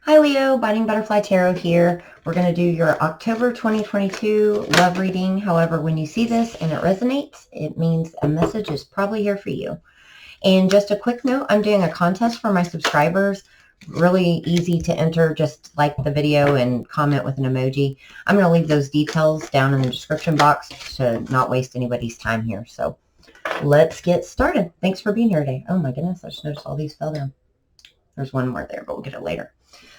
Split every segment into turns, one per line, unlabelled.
Hi Leo, Biting Butterfly Tarot here. We're going to do your October 2022 love reading. However, when you see this and it resonates, it means a message is probably here for you. And just a quick note, I'm doing a contest for my subscribers. Really easy to enter. Just like the video and comment with an emoji. I'm going to leave those details down in the description box to not waste anybody's time here. So let's get started. Thanks for being here today. Oh my goodness, I just noticed all these fell down. There's one more there, but we'll get it later.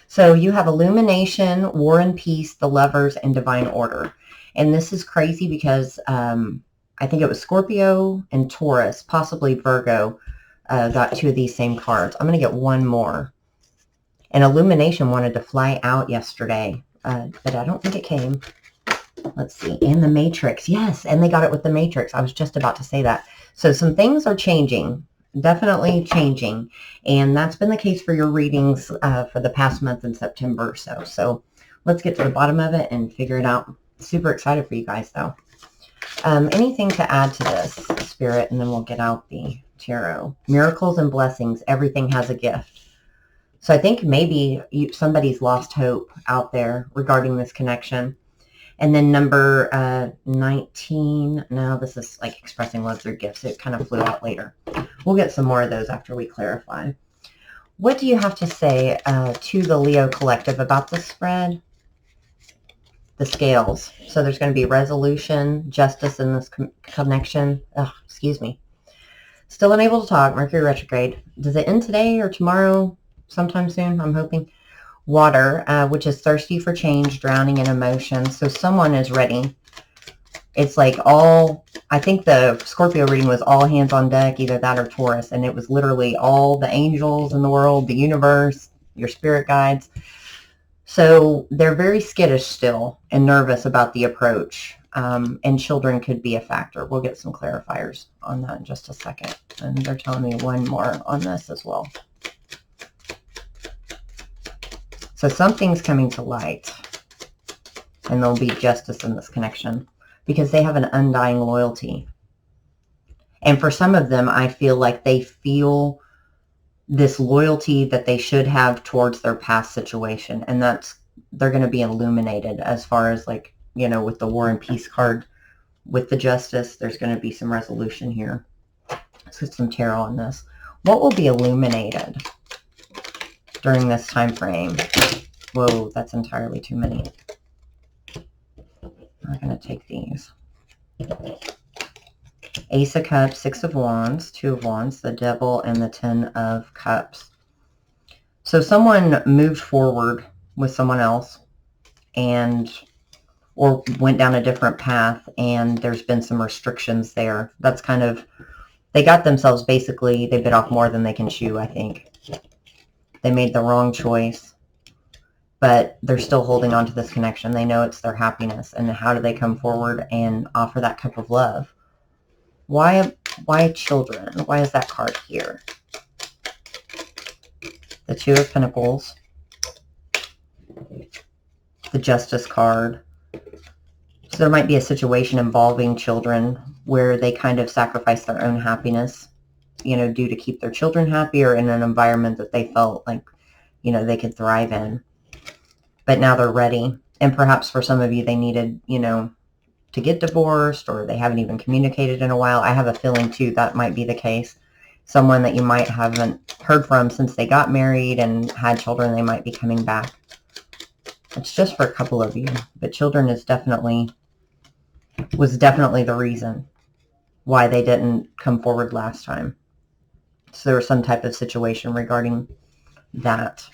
So you have Illumination, War and Peace, the Lovers, and Divine Order. And this is crazy because I think it was Scorpio and Taurus, possibly Virgo, got two of these same cards. I'm going to get one more. And Illumination wanted to fly out yesterday, but I don't think it came. Let's see. And the Matrix. Yes, and they got it with the Matrix. I was just about to say that. So some things are changing. Definitely changing, and that's been the case for your readings for the past month in September or so. So let's get to the bottom of it and figure it out. Super excited for you guys, though. Anything to add to this, Spirit, and then we'll get out the tarot. Miracles and blessings. Everything has a gift. So I think maybe somebody's lost hope out there regarding this connection. And then number 19, now this is like expressing love through gifts. It kind of flew out later. We'll get some more of those after we clarify. What do you have to say to the Leo collective about the spread? The scales. So there's going to be resolution, justice in this connection. Oh, excuse me. Still unable to talk. Mercury retrograde. Does it end today or tomorrow? Sometime soon, I'm hoping. Water, which is thirsty for change, drowning in emotion. So someone is ready. It's like I think the Scorpio reading was all hands on deck, either that or Taurus. And it was literally all the angels in the world, the universe, your spirit guides. So they're very skittish still and nervous about the approach. And children could be a factor. We'll get some clarifiers on that in just a second. And they're telling me one more on this as well. So something's coming to light, and there'll be justice in this connection because they have an undying loyalty. And for some of them, I feel like they feel this loyalty that they should have towards their past situation. And they're going to be illuminated as far as like, with the War and Peace card, with the justice, there's going to be some resolution here. Let's get some tarot on this. What will be illuminated during this time frame? Whoa, that's entirely too many. I'm going to take these. Ace of Cups, Six of Wands, Two of Wands, the Devil, and the Ten of Cups. So someone moved forward with someone else or went down a different path, and there's been some restrictions there. That's kind of, they got themselves basically, they bit off more than they can chew, I think. They made the wrong choice, but they're still holding on to this connection. They know it's their happiness. And how do they come forward and offer that cup of love? Why children? Why is that card here? The Two of Pentacles. The Justice card. So there might be a situation involving children where they kind of sacrifice their own happiness, due to keep their children happy or in an environment that they felt like, they could thrive in. But now they're ready. And perhaps for some of you, they needed, to get divorced, or they haven't even communicated in a while. I have a feeling, too, that might be the case. Someone that you might haven't heard from since they got married and had children, they might be coming back. It's just for a couple of you. But children was definitely the reason why they didn't come forward last time. So there was some type of situation regarding that.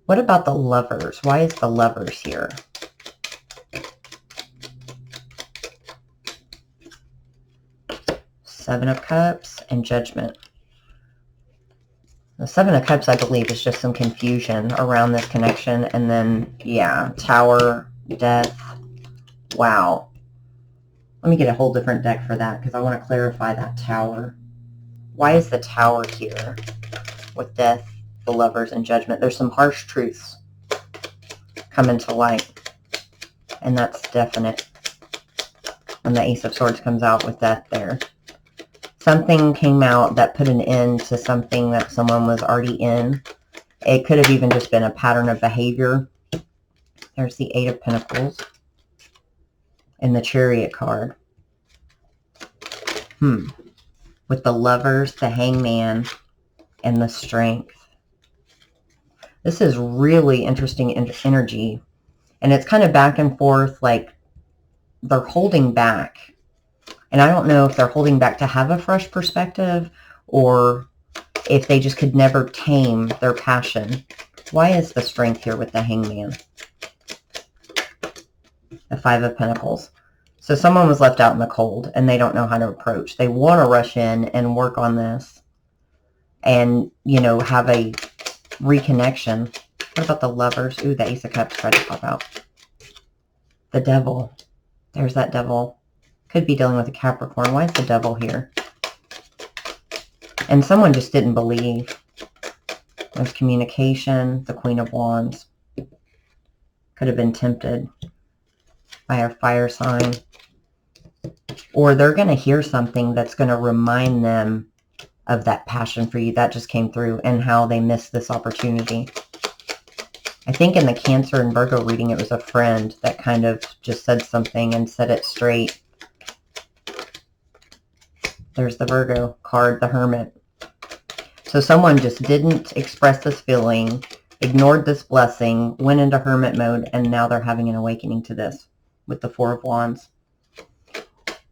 What about the Lovers? Why is the Lovers here? Seven of Cups and Judgment. The Seven of Cups, I believe, is just some confusion around this connection. And then, yeah, Tower, Death. Wow. Let me get a whole different deck for that because I want to clarify that Tower. Why is the Tower here with Death, the Lovers, and Judgment? There's some harsh truths coming to light, and that's definite. And the Ace of Swords comes out with Death there. Something came out that put an end to something that someone was already in, It could have even just been a pattern of behavior. There's the Eight of Pentacles and the Chariot card. With the Lovers, the Hangman, and the Strength. This is really interesting energy. And it's kind of back and forth, like they're holding back. And I don't know if they're holding back to have a fresh perspective or if they just could never tame their passion. Why is the Strength here with the Hangman? The Five of Pentacles. So someone was left out in the cold and they don't know how to approach. They want to rush in and work on this and, you know, have a reconnection. What about the Lovers? Ooh, the Ace of Cups tried to pop out. The Devil. There's that Devil. Could be dealing with a Capricorn. Why is the Devil here? And someone just didn't believe. There's communication. The Queen of Wands. Could have been tempted by a fire sign. Or they're going to hear something that's going to remind them of that passion for you. That just came through and how they missed this opportunity. I think in the Cancer and Virgo reading, it was a friend that kind of just said something and set it straight. There's the Virgo card, the Hermit. So someone just didn't express this feeling, ignored this blessing, went into hermit mode, and now they're having an awakening to this with the Four of Wands.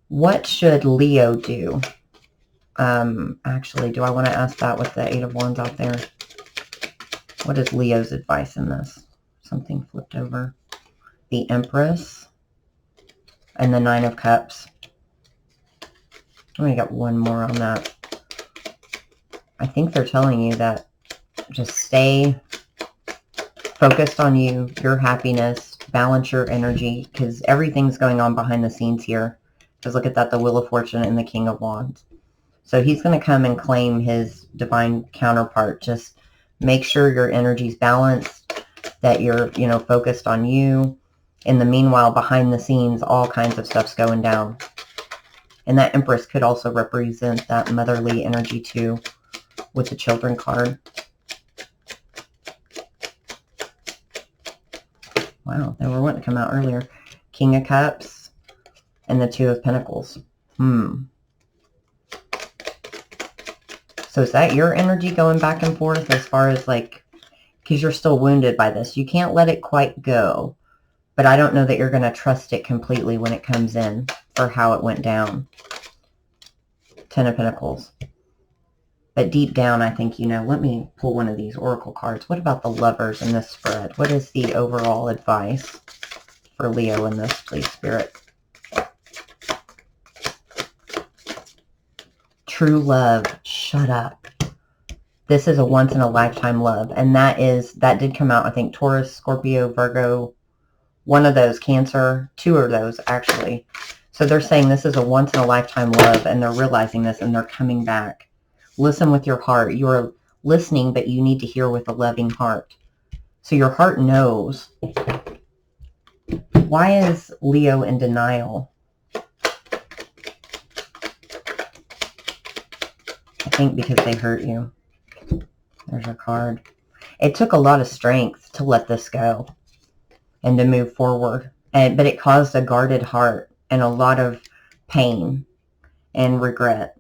What should Leo do? Actually, do I want to ask that with the Eight of Wands out there? What is Leo's advice in this? Something flipped over. The Empress and the Nine of Cups. I'm going to get one more on that. I think they're telling you that just stay focused on you, your happiness, balance your energy, because everything's going on behind the scenes here. Because look at that, the Wheel of Fortune and the King of Wands. So he's going to come and claim his divine counterpart. Just make sure your energy's balanced, that you're, you know, focused on you. In the meanwhile, behind the scenes, all kinds of stuff's going down. And that Empress could also represent that motherly energy too, with the Children card. Wow, they were wanting to come out earlier. King of Cups and the Two of Pentacles. So is that your energy going back and forth as far as like, because you're still wounded by this. You can't let it quite go. But I don't know that you're going to trust it completely when it comes in for how it went down. Ten of Pentacles. But deep down, I think, you know, let me pull one of these Oracle cards. What about the Lovers in this spread? What is the overall advice for Leo in this, please, Spirit? True love. Shut up. This is a once-in-a-lifetime love. And that did come out, I think, Taurus, Scorpio, Virgo, one of those, Cancer, two of those, actually. So they're saying this is a once-in-a-lifetime love, and they're realizing this, and they're coming back. Listen with your heart. You're listening, but you need to hear with a loving heart. So your heart knows. Why is Leo in denial? I think because they hurt you. There's a card. It took a lot of strength to let this go and to move forward. But it caused a guarded heart and a lot of pain and regret.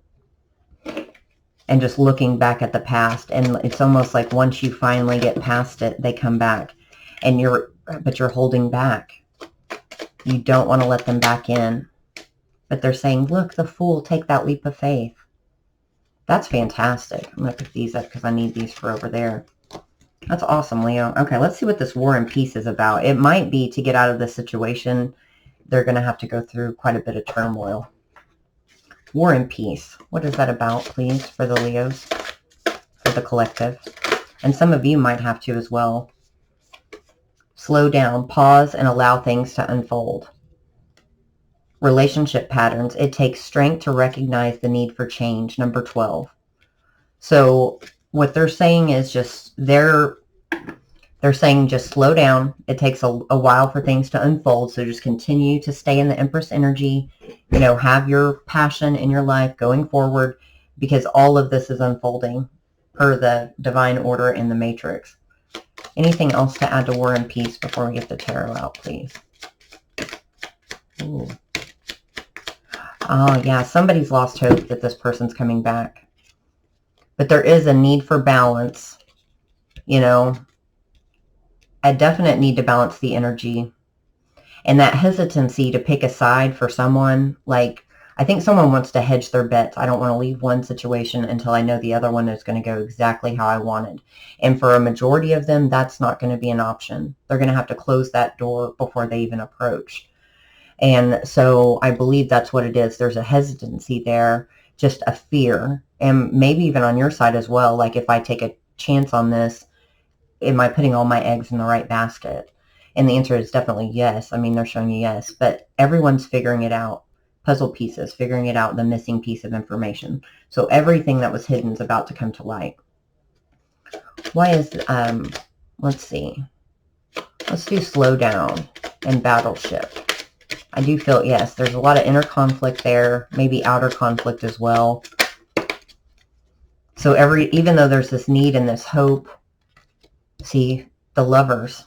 And just looking back at the past. And it's almost like once you finally get past it, they come back. But you're holding back. You don't want to let them back in. But they're saying, look, the Fool, take that leap of faith. That's fantastic. I'm going to pick these up because I need these for over there. That's awesome, Leo. Okay, let's see what this War and Peace is about. It might be to get out of this situation. They're going to have to go through quite a bit of turmoil. War and Peace. What is that about, please, for the Leos? For the collective. And some of you might have to as well. Slow down, pause, and allow things to unfold. Relationship patterns. It takes strength to recognize the need for change. Number 12. So what they're saying is just, they're saying just slow down. It takes a while for things to unfold. So just continue to stay in the Empress energy. You know, have your passion in your life going forward, because all of this is unfolding per the divine order in the matrix. Anything else to add to War and Peace before we get the tarot out, please? Ooh. Oh, yeah, somebody's lost hope that this person's coming back. But there is a need for balance, you know, a definite need to balance the energy. And that hesitancy to pick a side for someone, like, I think someone wants to hedge their bets. I don't want to leave one situation until I know the other one is going to go exactly how I wanted. And for a majority of them, that's not going to be an option. They're going to have to close that door before they even approach. And so I believe that's what it is. There's a hesitancy there, just a fear. And maybe even on your side as well, like if I take a chance on this, am I putting all my eggs in the right basket? And the answer is definitely yes. I mean, they're showing you yes, but everyone's figuring it out. Puzzle pieces, figuring it out, the missing piece of information. So everything that was hidden is about to come to light. Why is, let's see. Let's do slow down and battleship. I do feel, yes, there's a lot of inner conflict there, maybe outer conflict as well. So even though there's this need and this hope, see, the Lovers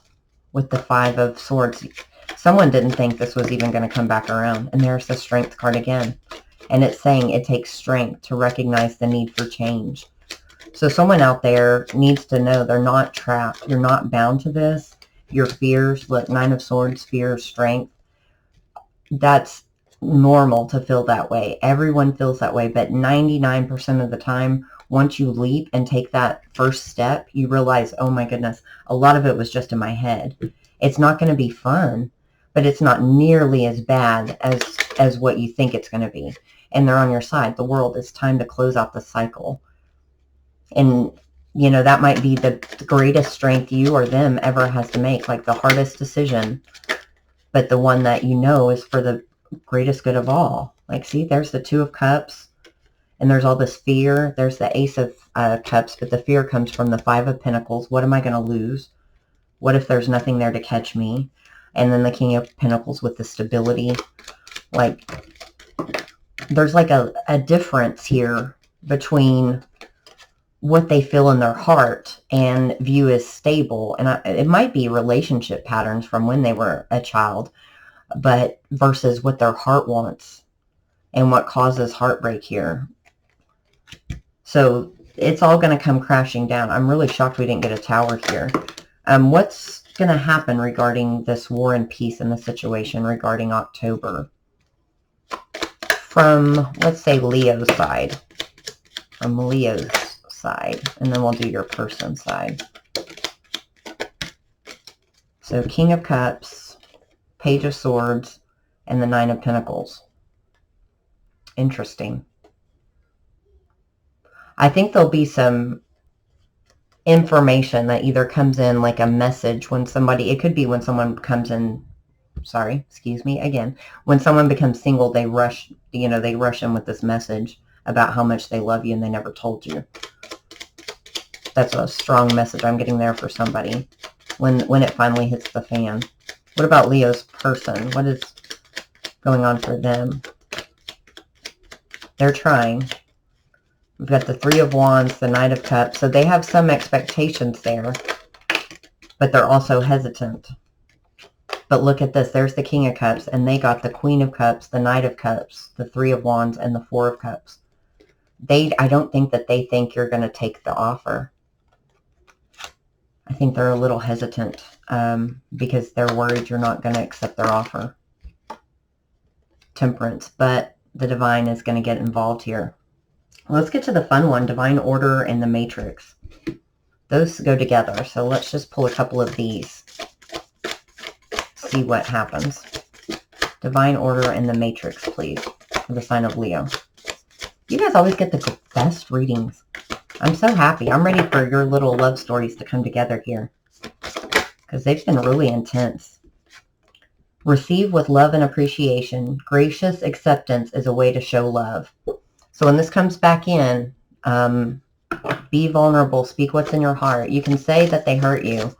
with the 5 of Swords. Someone didn't think this was even going to come back around. And there's the Strength card again. And it's saying it takes strength to recognize the need for change. So someone out there needs to know they're not trapped. You're not bound to this. Your fears, look, 9 of Swords, fears, strength. That's normal to feel that way. Everyone feels that way. But 99% of the time, once you leap and take that first step, you realize, oh my goodness, a lot of it was just in my head. It's not going to be fun, but it's not nearly as bad as what you think it's going to be. And they're on your side. The world, it's time to close out the cycle. And, you know, that might be the greatest strength you or them ever has to make, like the hardest decision, but the one that you know is for the greatest good of all. Like, see, there's the 2 of Cups. And there's all this fear. There's the Ace of Cups, but the fear comes from the 5 of Pentacles. What am I going to lose? What if there's nothing there to catch me? And then the King of Pentacles with the stability. Like, there's like a difference here between what they feel in their heart and view as stable. And it might be relationship patterns from when they were a child, but versus what their heart wants and what causes heartbreak here. So it's all going to come crashing down. I'm really shocked we didn't get a Tower here. What's going to happen regarding this War and Peace in the situation regarding October? From, let's say, Leo's side. From Leo's side. And then we'll do your person's side. So King of Cups, Page of Swords, and the 9 of Pentacles. Interesting. I think there'll be some information that either comes in like a message when somebody, it could be when someone comes in, sorry, excuse me, again, when someone becomes single, they rush, you know, they rush in with this message about how much they love you and they never told you. That's a strong message I'm getting there for somebody when it finally hits the fan. What about Leo's person? What is going on for them? They're trying. We've got the 3 of Wands, the Knight of Cups. So they have some expectations there, but they're also hesitant. But look at this. There's the King of Cups, and they got the Queen of Cups, the Knight of Cups, the 3 of Wands, and the 4 of Cups. I don't think that they think you're going to take the offer. I think they're a little hesitant because they're worried you're not going to accept their offer. Temperance, but the Divine is going to get involved here. Let's get to the fun one, Divine Order and the Matrix. Those go together, so let's just pull a couple of these. See what happens. Divine Order and the Matrix, please, for the sign of Leo. You guys always get the best readings. I'm so happy. I'm ready for your little love stories to come together here, because they've been really intense. Receive with love and appreciation. Gracious acceptance is a way to show love. So when this comes back in, be vulnerable, speak what's in your heart. You can say that they hurt you,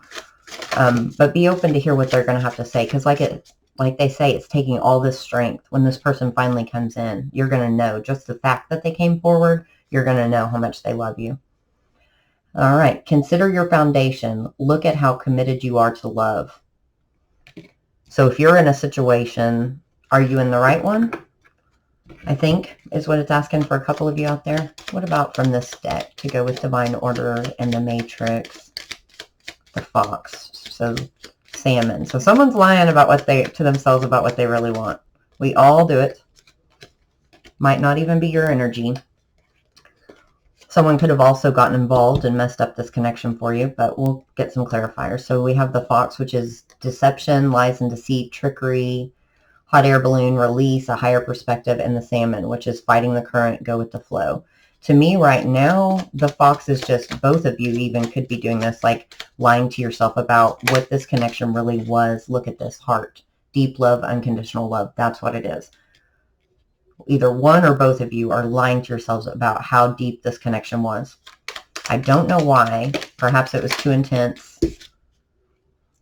but be open to hear what they're going to have to say. Because like they say, it's taking all this strength. When this person finally comes in, you're going to know. Just the fact that they came forward, you're going to know how much they love you. All right. Consider your foundation. Look at how committed you are to love. So if you're in a situation, are you in the right one? I think is what it's asking for a couple of you out there. What about from this deck to go with Divine Order and the Matrix, the Fox, so Salmon. So someone's lying about what they to themselves about what they really want. We all do it. Might not even be your energy. Someone could have also gotten involved and messed up this connection for you, but we'll get some clarifiers. So we have the Fox, which is deception, lies and deceit, trickery, hot air balloon, release, a higher perspective, and the Salmon, which is fighting the current, go with the flow. To me right now, the Fox is just, both of you even could be doing this, like lying to yourself about what this connection really was. Look at this heart. Deep love, unconditional love. That's what it is. Either one or both of you are lying to yourselves about how deep this connection was. I don't know why. Perhaps it was too intense.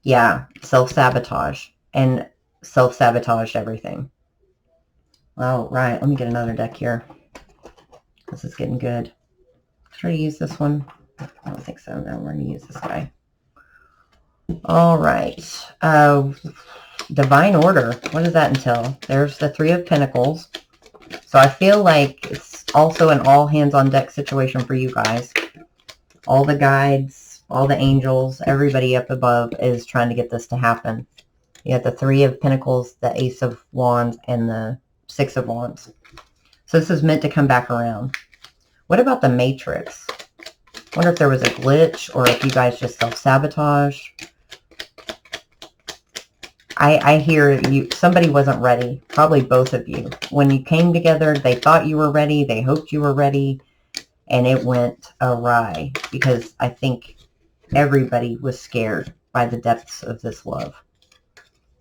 Yeah, self-sabotage. And self-sabotaged everything. All right, let me get another deck here. This is getting good. Should I use this one? I don't think so. No, we're going to use this guy. All right. Divine Order. What does that entail? There's the Three of Pentacles. So I feel like it's also an all hands on deck situation for you guys. All the guides, all the angels, everybody up above is trying to get this to happen. You have the Three of Pentacles, the Ace of Wands, and the Six of Wands. So this is meant to come back around. What about the Matrix? I wonder if there was a glitch or if you guys just self-sabotage. I hear you. Somebody wasn't ready. Probably both of you. When you came together, they thought you were ready. They hoped you were ready. And it went awry. Because I think everybody was scared by the depths of this love.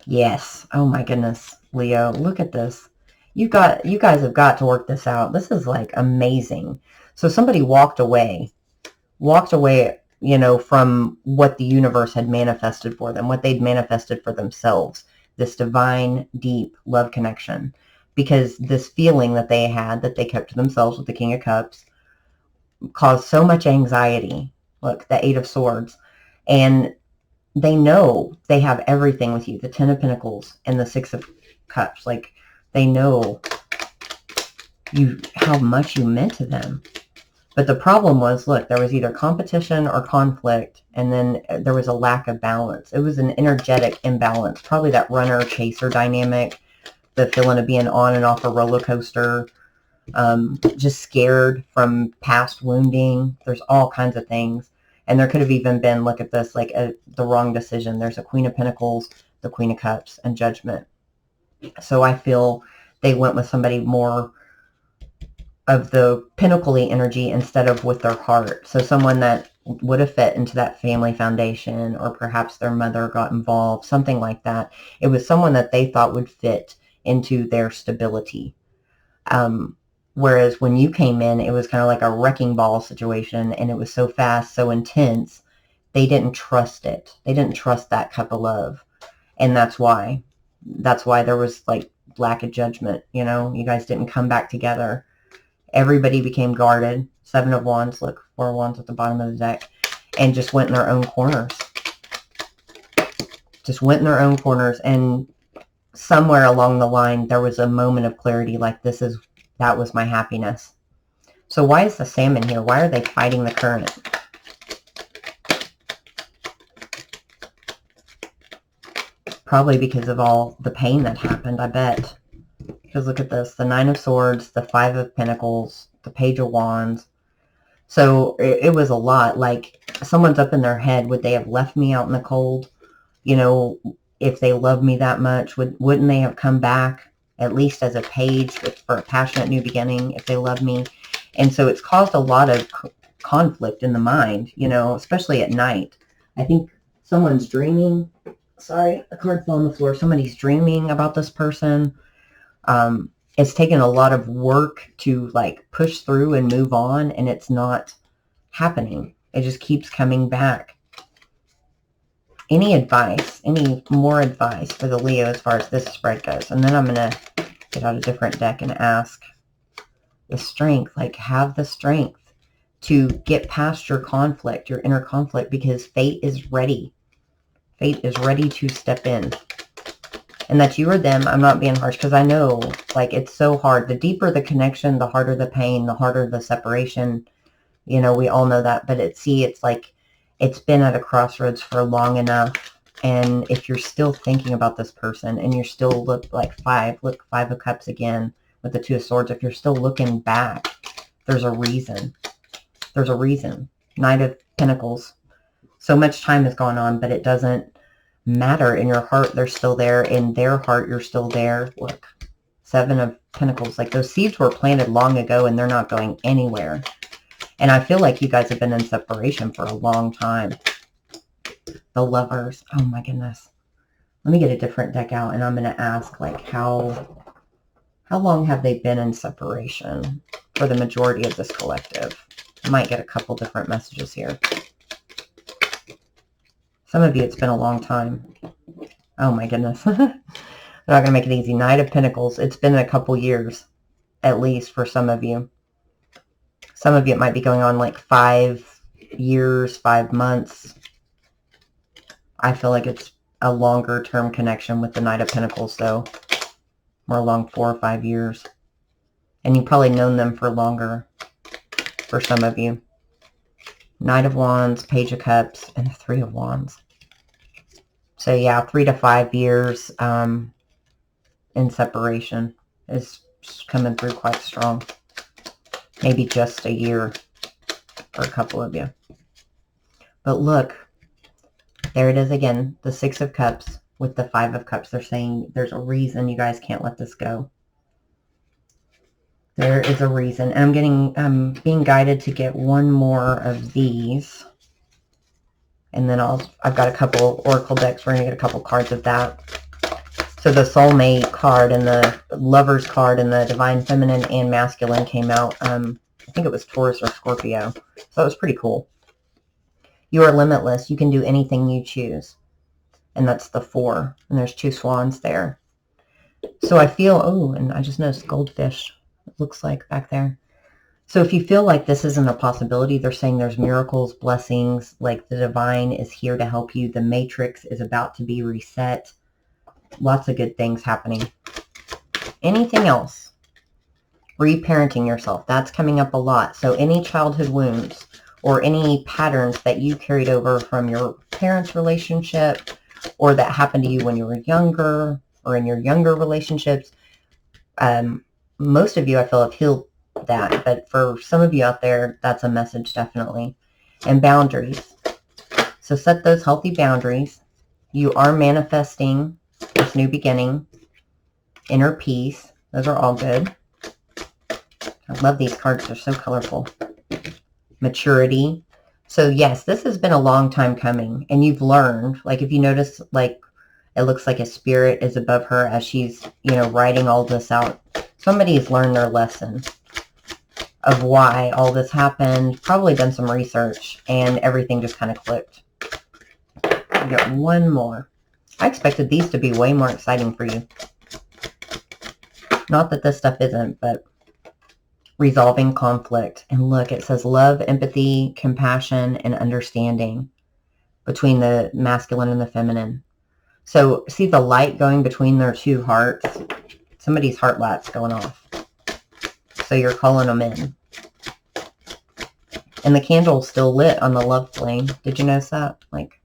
Yes. Oh my goodness. Leo, look at this. You guys have got to work this out. This is like amazing. So somebody walked away, you know, from what the universe had manifested for them, what they'd manifested for themselves, this divine, deep love connection, because this feeling that they had that they kept to themselves with the King of Cups caused so much anxiety. Look, the Eight of Swords. And they know they have everything with you, the Ten of Pentacles and the Six of Cups. Like, they know how much you meant to them. But the problem was, look, there was either competition or conflict, and then there was a lack of balance. It was an energetic imbalance, probably that runner-chaser dynamic, the feeling of being on and off a roller coaster, just scared from past wounding. There's all kinds of things. And there could have even been, look at this, like the wrong decision. There's a Queen of Pentacles, the Queen of Cups, and Judgment. So I feel they went with somebody more of the pinnacle-y energy instead of with their heart. So someone that would have fit into that family foundation, or perhaps their mother got involved, something like that. It was someone that they thought would fit into their stability. Whereas when you came in, it was kind of like a wrecking ball situation, and it was so fast, so intense, they didn't trust it. They didn't trust that cup of love. And that's why there was like lack of judgment. You know, you guys didn't come back together. Everybody became guarded. Seven of Wands, look, Four of Wands at the bottom of the deck, and just went in their own corners. Just went in their own corners, and somewhere along the line, there was a moment of clarity, like that was my happiness. So why is the Salmon here? Why are they fighting the current? Probably because of all the pain that happened, I bet. Because look at this, the Nine of Swords, the Five of Pentacles, the Page of Wands. So it was a lot. Like, someone's up in their head, would they have left me out in the cold? You know, if they loved me that much, wouldn't they have come back, at least as a page for a passionate new beginning, if they loved me? And so it's caused a lot of conflict in the mind, you know, especially at night. I think someone's dreaming. Sorry, a card fell on the floor. Somebody's dreaming about this person. It's taken a lot of work to like push through and move on, and it's not happening. It just keeps coming back. Any advice, any more advice for the Leo as far as this spread goes? And then I'm going to get out a different deck and ask the Strength, like, have the strength to get past your conflict, your inner conflict, because fate is ready. Fate is ready to step in. And that you or them, I'm not being harsh, because I know, like, it's so hard. The deeper the connection, the harder the pain, the harder the separation. You know, we all know that. But it's like it's been at a crossroads for long enough. And if you're still thinking about this person and you're still look Five of Cups again with the Two of Swords, if you're still looking back, there's a reason. There's a reason. Knight of Pentacles. So much time has gone on, but it doesn't matter. In your heart, they're still there. In their heart, you're still there. Look, Seven of Pentacles. Like, those seeds were planted long ago and they're not going anywhere. And I feel like you guys have been in separation for a long time. The Lovers. Oh my goodness. Let me get a different deck out and I'm going to ask, like, how long have they been in separation for the majority of this collective? I might get a couple different messages here. Some of you, it's been a long time. Oh my goodness. I'm not going to make it easy. Knight of Pentacles. It's been a couple years, at least, for some of you. Some of you, it might be going on like 5 years, 5 months. I feel like it's a longer term connection with the Knight of Pentacles, though. More along 4 or 5 years. And you've probably known them for longer, for some of you. Knight of Wands, Page of Cups, and the Three of Wands. So yeah, 3 to 5 years in separation is coming through quite strong. Maybe just a year for a couple of you. But look, there it is again, the Six of Cups with the Five of Cups. They're saying there's a reason you guys can't let this go. There is a reason. And I'm being guided to get one more of these. And then I've got a couple Oracle decks. We're going to get a couple cards of that. So the Soulmate card and the Lovers card and the Divine Feminine and Masculine came out. I think it was Taurus or Scorpio. So it was pretty cool. You are limitless. You can do anything you choose. And that's the 4. And there's 2 swans there. So I feel, oh, and I just noticed goldfish. It looks like back there. So if you feel like this isn't a possibility, they're saying there's miracles, blessings, like the divine is here to help you. The matrix is about to be reset. Lots of good things happening. Anything else? Reparenting yourself. That's coming up a lot. So any childhood wounds or any patterns that you carried over from your parents' relationship or that happened to you when you were younger or in your younger relationships, most of you, I feel, have healed that. But for some of you out there, that's a message, definitely. And boundaries. So set those healthy boundaries. You are manifesting this new beginning. Inner peace. Those are all good. I love these cards. They're so colorful. Maturity. So yes, this has been a long time coming. And you've learned. Like, if you notice, like, it looks like a spirit is above her as she's, you know, writing all this out. Somebody has learned their lesson of why all this happened, probably done some research, and everything just kind of clicked. We got one more. I expected these to be way more exciting for you. Not that this stuff isn't, but resolving conflict. And look, it says love, empathy, compassion, and understanding between the masculine and the feminine. So see the light going between their 2 hearts? Somebody's heart light's going off. So you're calling them in. And the candle's still lit on the love flame. Did you notice that? Like,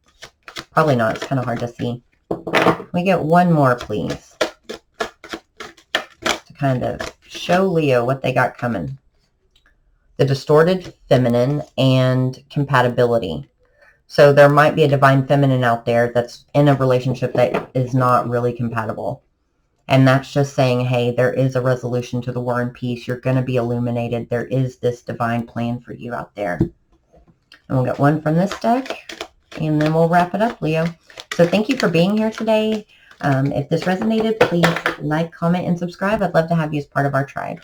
probably not. It's kind of hard to see. We get one more, please. To kind of show Leo what they got coming. The distorted feminine and compatibility. So there might be a divine feminine out there that's in a relationship that is not really compatible. And that's just saying, hey, there is a resolution to the war and peace. You're going to be illuminated. There is this divine plan for you out there. And we'll get one from this deck, and then we'll wrap it up, Leo. So thank you for being here today. If this resonated, please like, comment, and subscribe. I'd love to have you as part of our tribe.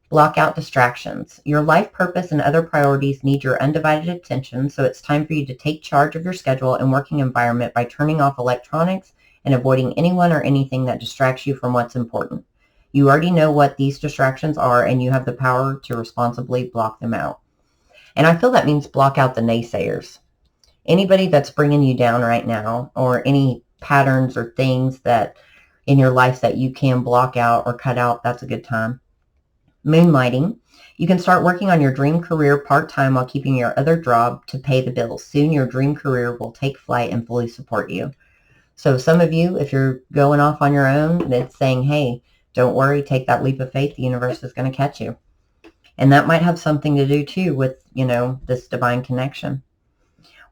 Block out distractions. Your life purpose and other priorities need your undivided attention, so it's time for you to take charge of your schedule and working environment by turning off electronics and avoiding anyone or anything that distracts you from what's important. You already know what these distractions are, and you have the power to responsibly block them out. And I feel that means block out the naysayers. Anybody that's bringing you down right now, or any patterns or things that in your life that you can block out or cut out, that's a good time. Moonlighting. You can start working on your dream career part-time while keeping your other job to pay the bills. Soon your dream career will take flight and fully support you. So some of you, if you're going off on your own, it's saying, hey, don't worry, take that leap of faith. The universe is going to catch you. And that might have something to do too with, this divine connection.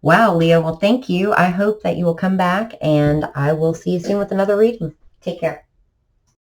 Wow, Leo. Well, thank you. I hope that you will come back, and I will see you soon with another reading. Take care.